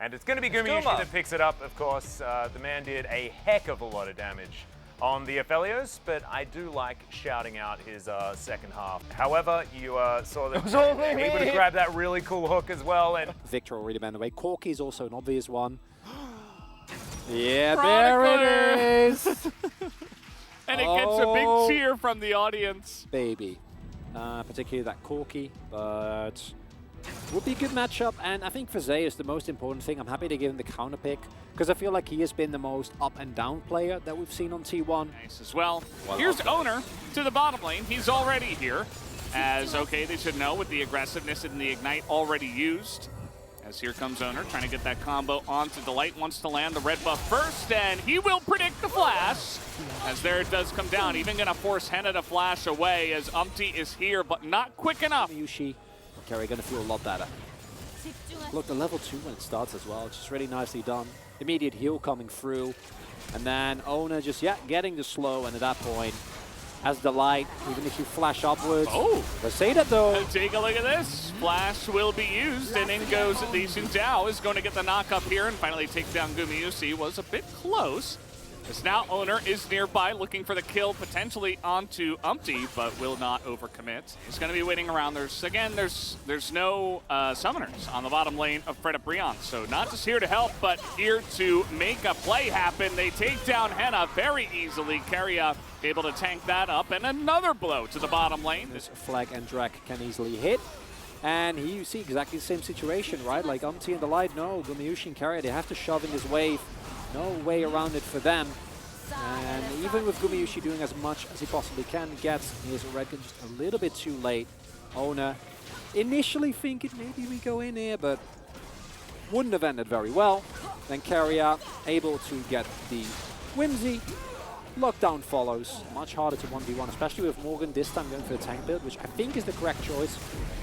And it's going to be Gumayusi that picks it up, of course. The man did a heck of a lot of damage on the Aphelios, but I do like shouting out his second half. However, you saw that he would have grabbed that really cool hook as well. And Victor already been away. Corki is also an obvious one. Yeah, there it is! And it gets a big cheer from the audience. Baby. Particularly that Corki, but would be a good matchup. And I think for Zay is the most important thing. I'm happy to give him the counter pick because I feel like he has been the most up and down player that we've seen on T1. Nice as well. Here's Owner to the bottom lane. He's already here. As, okay, they should know with the aggressiveness and the Ignite already used. As here comes Owner, trying to get that combo onto Delight. Wants to land the red buff first, and he will predict the flash. As there it does come down. Even going to force Henna to flash away as Umpty is here, but not quick enough. Yushi, Kerry going to feel a lot better. Look, the level 2 when it starts as well. It's just really nicely done. Immediate heal coming through. And then Owner just, getting the slow, and at that point, as Delight, even if you flash upwards. Oh! Let's say that though. Take a look at this. Flash will be used, and in goes the Xin Zhao. Is going to get the knock up here and finally take down Gumayusi. Was a bit close. As now Owner is nearby, looking for the kill potentially onto Umpty, but will not overcommit. He's going to be waiting around. There's no summoners on the bottom lane of Fred Brion, so not just here to help, but here to make a play happen. They take down Henna very easily. Keria able to tank that up, and another blow to the bottom lane. This Flag and Drak can easily hit. And here you see exactly the same situation, right? Like Umpty and Delight, no, Gumayusi and Keria, they have to shove in this wave. No way around it for them. And even with Gumayusi doing as much as he possibly can, gets his red gun just a little bit too late. Owner initially thinking maybe we go in here, but wouldn't have ended very well. Then Keria able to get the Whimsy. Lockdown follows. Much harder to 1v1, especially with Morgan this time going for the tank build, which I think is the correct choice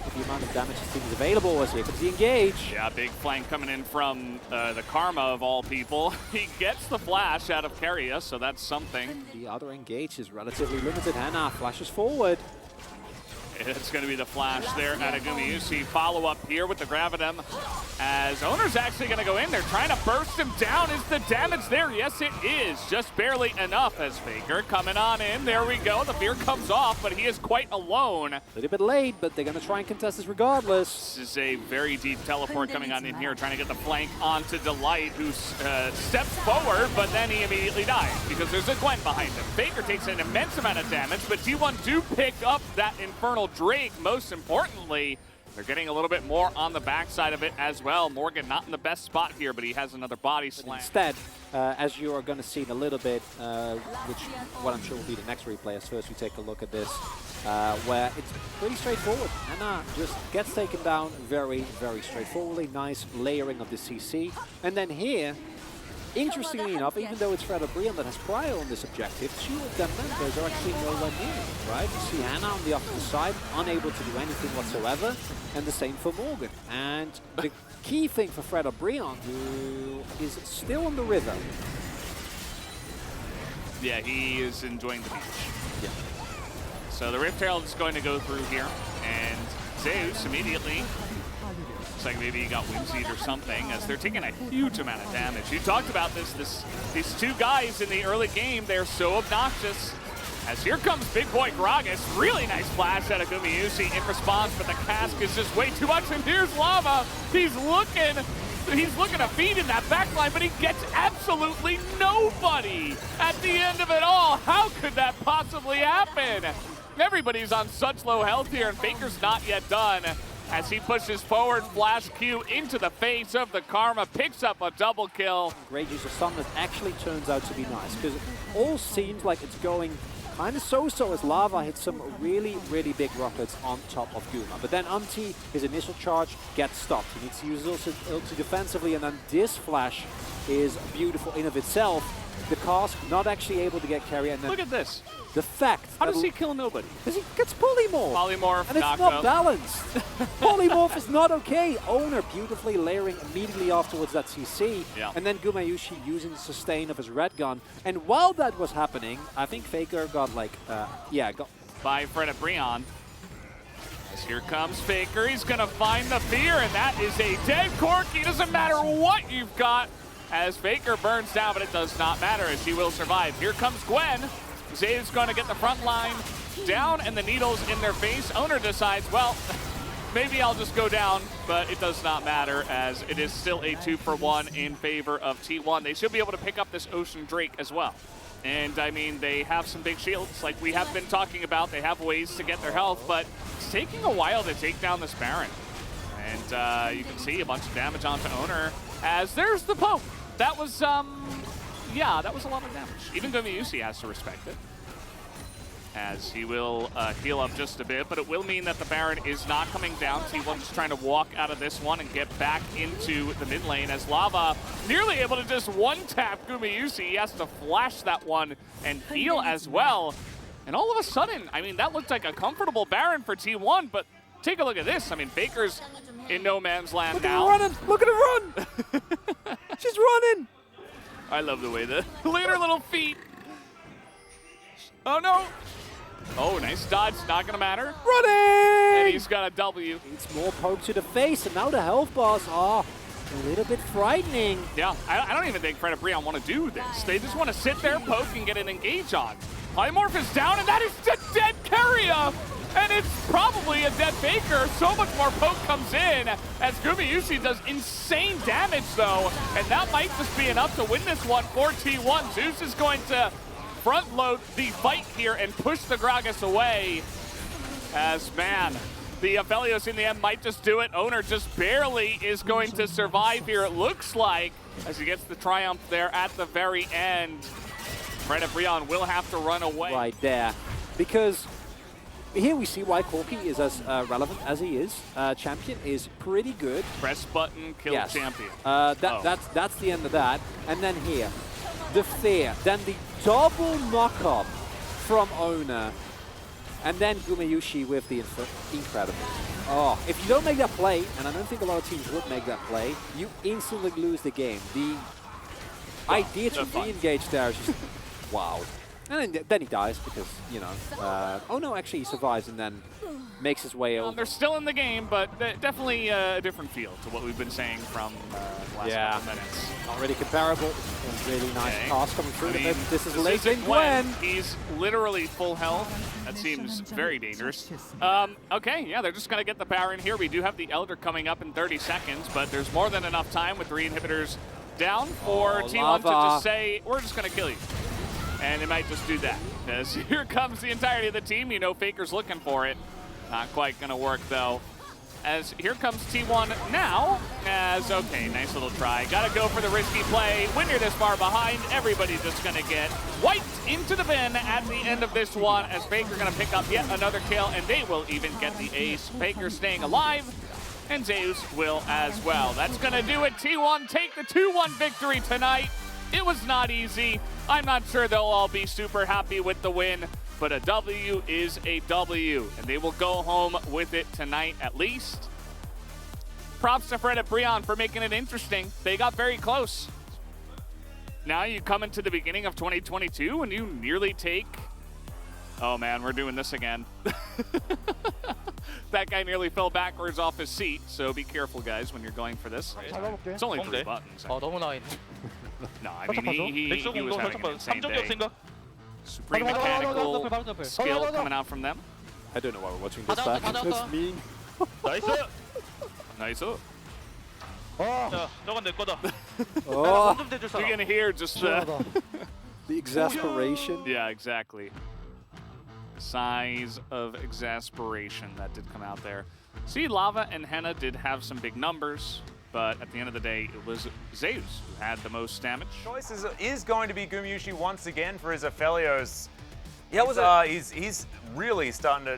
with the amount of damage his team is available. As here comes the engage. Yeah, big flank coming in from the Karma of all people. He gets the flash out of Keria, so that's something. The other engage is relatively limited. Henna flashes forward. It's going to be the flash there at Gumayusi. Follow up here with the Gravitum as Owner's actually going to go in there. Trying to burst him down. Is the damage there? Yes, it is. Just barely enough as Faker coming on in. There we go. The fear comes off, but he is quite alone. A little bit late, but they're going to try and contest this regardless. This is a very deep teleport coming on in here, trying to get the flank onto Delight, who steps forward, but then he immediately dies because there's a Gwen behind him. Faker takes an immense amount of damage, but T1 do pick up that Infernal Drake. Most importantly, they're getting a little bit more on the backside of it as well. Morgan not in the best spot here, but he has another body slam. Instead, as you are going to see in a little bit, which what I'm sure will be the next replay, as first we take a look at this, where it's pretty straightforward. Henna just gets taken down very, very straightforwardly. Nice layering of the CC. And then here, interestingly enough, even though it's Fred Brion that has prior on this objective, 2 of them members are actually nowhere near it, right? You see Henna on the opposite side, unable to do anything whatsoever, and the same for Morgan. And the key thing for Fred Brion, who is still on the river. Yeah, he is enjoying the beach. Yeah. So the Rift Herald is going to go through here, and Zeus immediately looks like maybe he got whimsied or something, as they're taking a huge amount of damage. You talked about these two guys in the early game, they're so obnoxious. As here comes Big Boy Gragas, really nice flash out of Gumayusi in response, but the cask is just way too much, and here's Lava. He's looking to feed in that backline, but he gets absolutely nobody at the end of it all. How could that possibly happen? Everybody's on such low health here, and Faker's not yet done. As he pushes forward, flash Q into the face of the Karma, picks up a double kill. Great use of stun that actually turns out to be nice, because it all seems like it's going kind of so-so as Lava hits some really, really big rockets on top of Guma. But then Umpty, his initial charge, gets stopped. He needs to use ulti defensively, and then this flash is beautiful in of itself. The cask not actually able to get carry, and then look at this. The fact. How does he kill nobody? Because he gets polymorph. Polymorph, and it's not balanced. Polymorph is not okay. Owner beautifully layering immediately afterwards that CC. Yeah. And then Gumayusi using the sustain of his red gun. And while that was happening, I think Faker got like, got by Fred Brion. As here comes Faker, he's gonna find the fear, and that is a dead Corki. Doesn't matter what you've got, as Faker burns down, but it does not matter as he will survive. Here comes Gwen. Zave's gonna get the front line down, and the needles in their face. Owner decides, well, maybe I'll just go down, but it does not matter as it is still a 2-for-1 in favor of T1. They should be able to pick up this Ocean Drake as well. And I mean, they have some big shields like we have been talking about. They have ways to get their health, but it's taking a while to take down this Baron. And you can see a bunch of damage onto Owner as there's the poke. That was, yeah, that was a lot of damage. Even Gumayusi has to respect it, as he will heal up just a bit, but it will mean that the Baron is not coming down. T1 just trying to walk out of this one and get back into the mid lane as Lava nearly able to just one-tap Gumayusi. He has to flash that one and heal as well. And all of a sudden, I mean, that looked like a comfortable Baron for T1, but take a look at this. I mean, Baker's in no man's land now. Look at her running! Look at her run! She's running! I love the way the little feet. Oh no! Oh, nice dodge, not gonna matter. Running! And he's got a W. It's more poke to the face, and now the health bars are a little bit frightening. Yeah, I don't even think Fred and Breon want to do this. They just want to sit there, poke, and get an engage on. Polymorph is down, and that is the dead Keria! And it's probably a dead Faker. So much more poke comes in as Gumayusi does insane damage, though. And that might just be enough to win this one for T1. Zeus is going to front load the fight here and push the Gragas away. As, man, the Aphelios in the end might just do it. Owner just barely is going to survive here, it looks like, as he gets the triumph there at the very end. Fred and Breon will have to run away. Right there. Because here we see why Corki is as relevant as he is. Champion is pretty good. Press button, kill champion. That's the end of that. And then here, the fear. Then the double knock-up from Owner. And then Gumayusi with the incredible. Oh, if you don't make that play, and I don't think a lot of teams would make that play, you instantly lose the game. The idea to re-engage there is just, wow. And then he dies because, you know, oh no, actually he survives and then makes his way over. They're still in the game, but definitely a different feel to what we've been saying from the last couple minutes. Not really comparable. A really nice pass coming through. I mean, this is late in Gwen. He's literally full health. That seems very dangerous. Okay, yeah, they're just going to get the Baron here. We do have the Elder coming up in 30 seconds, but there's more than enough time with 3 inhibitors down for T1 to just say, we're just going to kill you. And it might just do that. As here comes the entirety of the team. You know Faker's looking for it. Not quite going to work, though. As here comes T1 now. As, okay, nice little try. Got to go for the risky play. When you're this far behind, everybody's just going to get wiped into the bin at the end of this one. As Faker going to pick up yet another kill, and they will even get the ace. Faker staying alive, and Zeus will as well. That's going to do it. T1 take the 2-1 victory tonight. It was not easy. I'm not sure they'll all be super happy with the win, but a W is a W, and they will go home with it tonight at least. Props to Fred and Breon for making it interesting. They got very close. Now you come into the beginning of 2022 and you nearly take... Oh man, we're doing this again. That guy nearly fell backwards off his seat, so be careful, guys, when you're going for this. It's only 3 buttons. No, I mean, he was having an insane day. Supreme mechanical skill coming out from them. I don't know why we're watching this back. It's mean. Nice. Oh, You're going to hear just the exasperation. Yeah, exactly. Size of exasperation that did come out there. See, Lava and Henna did have some big numbers, but at the end of the day, it was Zeus who had the most damage. Choice is going to be Gumayusi once again for his Aphelios. Yeah, he's really starting to